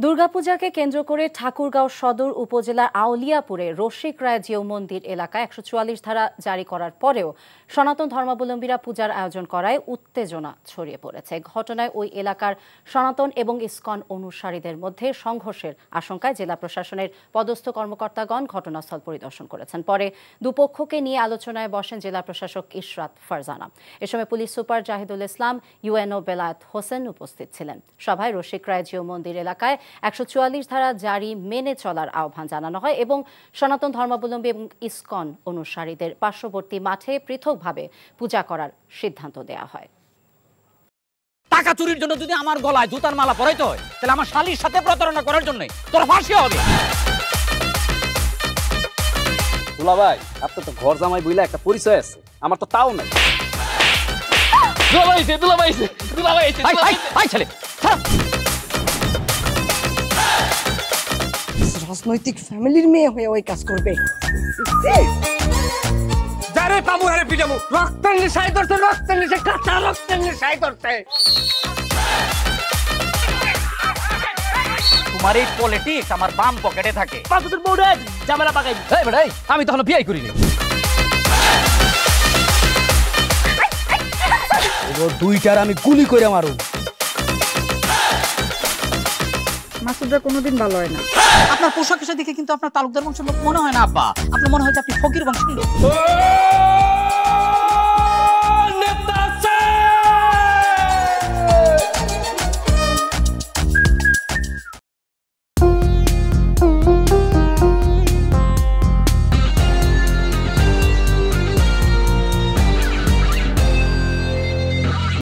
দুর্গাপূজাকে কেন্দ্র করে ঠাকুরগাঁও সদর উপজেলার আউলিয়াপুরে রসিক রায় জিউ মন্দির এলাকায় ১৪৪ ধারা জারি করার পরেও সনাতন ধর্মাবলম্বীরা পূজার আয়োজন করায় উত্তেজনা ছড়িয়ে পড়েছে। ঘটনায় ওই এলাকার সনাতন এবং ইসকন অনুসারীদের মধ্যে সংঘর্ষের আশঙ্কায় জেলা প্রশাসনের পদস্থ কর্মকর্তাগণ ঘটনাস্থল পরিদর্শন করেছেন। পরে দুপক্ষকে নিয়ে আলোচনায় বসেন জেলা প্রশাসক ইশরাত ফারজানা। এ সময় পুলিশ সুপার জাহিদুল ইসলাম, ইউএনও বেলায়েত হোসেন উপস্থিত ছিলেন। সভায় রসিক রায় জিউ মন্দির এলাকায় ১৪৪ ধারা জারি মেনে চলার আহ্বান জানানো হয় এবং সনাতন ধর্মাবলম্বী এবং ইসকন অনুসারীদের পার্শ্ববর্তী মাঠে পৃথকভাবে পূজা করার সিদ্ধান্ত দেওয়া হয়। টাকা চুরির জন্য যদি আমার গলায় জুতার মালা পরাইতে হয়, তাহলে আমার শালীর সাথে প্রতারণা করার জন্য তোর ফাঁসি হবে। দুলা ভাই, আপনার তো ঘর জামাই বইলা একটা পরিচয় আছে, আমার তো তাও নাই। রাজনৈতিক ফ্যামিলির মেয়ে হয়ে ওই কাজ করবে। যারে পাবো হারে পিটাবো, রক্তের নেশায় ধরতে, রক্তের নেশায়, কাঁচা রক্তের নেশায় ধরতে। তোমার এই পলিটিক্স আমার বাম পকেটে থাকে। পাঁচদের বউরে ঝামেলা পাকাই। এই বেটাই, আমি তখন বিয়ে করিনি। দুইটার আমি গুলি করে মারু। মাসুদরা কোনোদিন ভালো হয় না। আপনার পোশাক দেখে কিন্তু আপনার তালুকদার বংশের লোক মনে হয় না আব্বা, আপনার মনে হয় যে আপনি ফকির বংশের লোক।